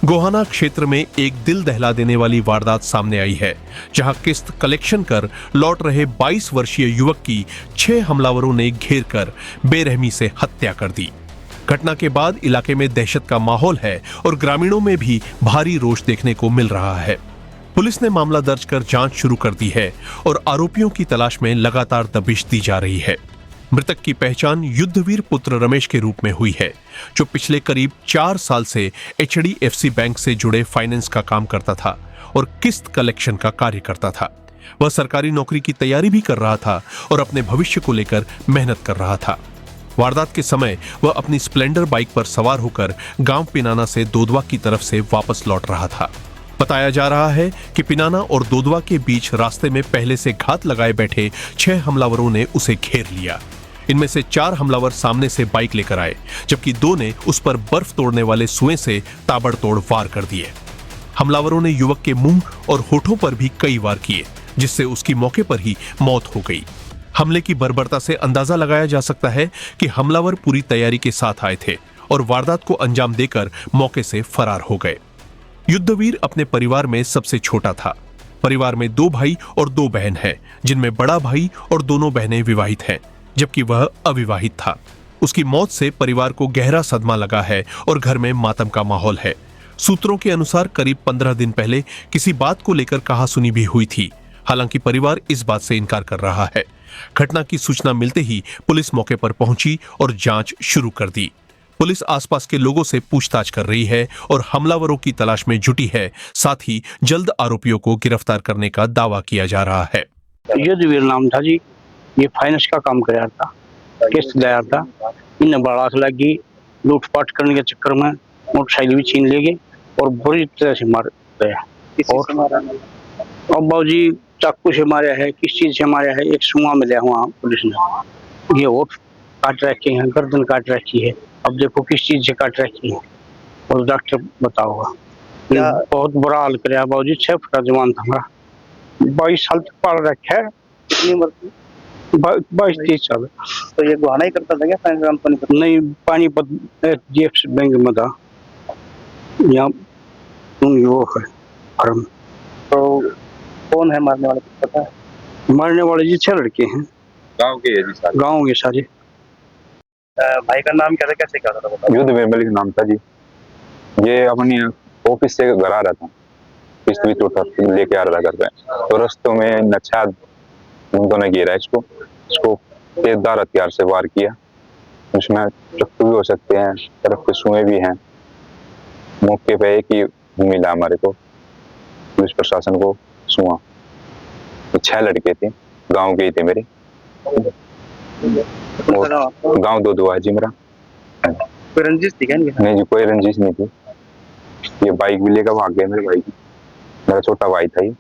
गोहाना क्षेत्र में एक दिल दहला देने वाली वारदात सामने आई है, जहां किस्त कलेक्शन कर लौट रहे 22 वर्षीय युवक की 6 हमलावरों ने घेर कर बेरहमी से हत्या कर दी। घटना के बाद इलाके में दहशत का माहौल है और ग्रामीणों में भी भारी रोष देखने को मिल रहा है। पुलिस ने मामला दर्ज कर जांच शुरू कर दी है और आरोपियों की तलाश में लगातार दबिश दी जा रही है। मृतक की पहचान युद्धवीर पुत्र रमेश के रूप में हुई है, जो पिछले करीब 4 साल से HDFC बैंक से जुड़े फाइनेंस का काम करता था और किस्त कलेक्शन का कार्य करता था। वह सरकारी नौकरी की तैयारी भी कर रहा था और अपने भविष्य को लेकर मेहनत कर रहा था। वारदात के समय वह अपनी स्प्लेंडर बाइक पर सवार होकर गांव पिनाना से दोदवा की तरफ से वापस लौट रहा था। बताया जा रहा है कि पिनाना और दोदवा के बीच रास्ते में पहले से घात लगाए बैठे 6 हमलावरों ने उसे घेर लिया। इनमें से 4 हमलावर सामने से बाइक लेकर आए, जबकि 2 ने उस पर बर्फ तोड़ने वाले सुएं से ताबड़तोड़ वार कर दिए। हमलावरों ने युवक के मुंह और होठों पर भी कई वार किए, जिससे उसकी मौके पर ही मौत हो गई। हमले की बर्बरता से अंदाजा लगाया जा सकता है कि हमलावर पूरी तैयारी के साथ आए थे और वारदात को अंजाम देकर मौके से फरार हो गए। युद्धवीर अपने परिवार में सबसे छोटा था। परिवार में 2 भाई और 2 बहन हैं, जिनमें बड़ा भाई और दोनों बहनें विवाहित हैं, जबकि वह अविवाहित था। उसकी मौत से परिवार को गहरा सदमा लगा है और घर में मातम का माहौल है। सूत्रों के अनुसार करीब 15 दिन पहले किसी बात को लेकर कहासुनी भी हुई थी। हालांकि परिवार इस बात से इनकार कर रहा है। घटना की सूचना मिलते ही पुलिस मौके पर पहुंची और जांच शुरू कर दी। पुलिस आसपास के लोगों से पूछताछ कर रही है और हमलावरों की तलाश में जुटी है। साथ ही जल्द आरोपियों को गिरफ्तार करने का दावा किया जा रहा है। युद्धवीर नाम था जी। ये फाइनेंस का काम कर रहा था, किस्त दे रहा था। इन्हें बड़ा लगी, लूटपाट करने के चक्कर में मोटरसाइकिल भी छीन ले गए और बुरी तरह से मार गया। और बाबूजी चाकू से मारा है, किस चीज से मारा है, एक सुआ मिला वहाँ पुलिस ने। ये होठ काट रखे हैं, गर्दन काट रखी है। अब देखो किस चीज से काट रखी है, और डॉक्टर बताओगा। बहुत बुरा हाल कराया बाबूजी। 6 फुट का जवान था हमारा, 22 साल तक पढ़ रखा है। 22-23 साल। तो ये गोहाना ही करता था क्या फाइनेंस कंपनी का? नहीं, पानीपत HDFC बैंक में था। यहाँ वो है फर्म। तो कौन है मारने वाले, कुछ पता है? मारने वाले जी 6 लड़के हैं, गांव के है जी सारे। गाँव के सारे। भाई का नाम क्या था, कैसे क्या था बताओ? युद्धवीर मलिक नाम था जी। ये अपनी ऑफिस से घर आ रहा था, किस्त भी टूटा लेके आ रहा था घर पे। तो रस्तों में नच्छाद उनको ने घेरा इसको तेजदार हथियार से वार किया। उसमें चक्कू भी हो सकते हैं, तरफ के सुएं भी हैं। मौके पे एक ही मिला हमारे को, पुलिस प्रशासन को, सुआ। 6 लड़के थे, गांव के ही थे मेरे। गांव दोदवा है जी मेरा। कोई रंजिश थी क्या? नहीं जी, कोई रंजिश नहीं थी। ये बाइक भी लेकर भाग गया मेरे भाई की। मेरा छोटा भाई था ये।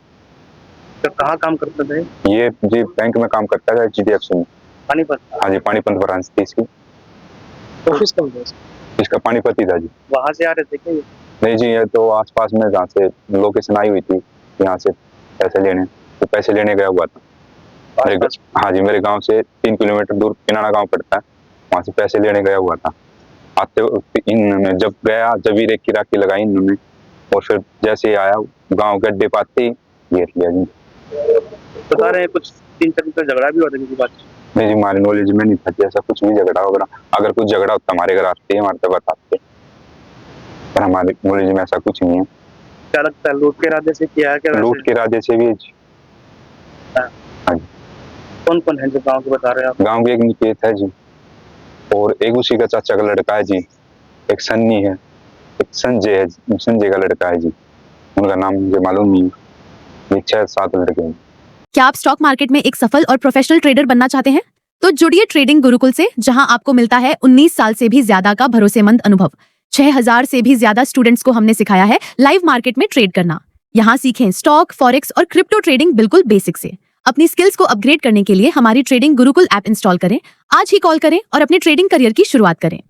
तो कहाँ काम करते थे? ये जी बैंक में काम करता था, HDFC में। पानीपत? हाँ जी, पानीपत ब्रांच थी इसकी। ऑफिस कब था इसका पानीपत ही था जी। वहाँ से आ रहे थे क्या ये? नहीं जी, ये तो आसपास में जहाँ से लोकेशन आई हुई थी, यहाँ से पैसे लेने, तो पैसे लेने गया हुआ था। हाँ जी, मेरे गांव से 3 किलोमीटर दूर पिनाना गांव पड़ता है, वहाँ से पैसे लेने गया हुआ था। आते इन्होंने जब गया, जब ही रेकी राकी लगाई इन्होंने, और फिर जैसे ही आया गांव के अड्डे पाते ही घेर लिया जी। बता रहे हैं कुछ 3-4 का झगड़ा भी होता है किसी बात? नहीं जी, हमारे नॉलेज में नहीं था कि ऐसा कुछ भी झगड़ा वगैरह। अगर कुछ झगड़ा होता हमारे घर आते, हमारे तक बताते, पर हमारे नॉलेज में ऐसा कुछ नहीं है। क्या लगता है, लूट के इरादे से किया है क्या? लूट के इरादे से भी। हाँ जी। कौन कौन है जो गाँव के बता रहे हैं आप? गाँव के एक निकेत है जी, और एक उसी का चाचा का लड़का है जी, एक सन्नी है, एक संजय है, संजय का लड़का है जी। उनका नाम मुझे मालूम नहीं है। 6-7 लड़के हैं। क्या आप स्टॉक मार्केट में एक सफल और प्रोफेशनल ट्रेडर बनना चाहते हैं? तो जुड़िए ट्रेडिंग गुरुकुल से, जहां आपको मिलता है 19 साल से भी ज्यादा का भरोसेमंद अनुभव। 6000 से भी ज्यादा स्टूडेंट्स को हमने सिखाया है लाइव मार्केट में ट्रेड करना। यहाँ सीखें स्टॉक, फॉरेक्स और क्रिप्टो ट्रेडिंग बिल्कुल बेसिक से। अपनी स्किल्स को अपग्रेड करने के लिए हमारी ट्रेडिंग गुरुकुल ऐप इंस्टॉल करें। आज ही कॉल करें और अपने ट्रेडिंग करियर की शुरुआत करें।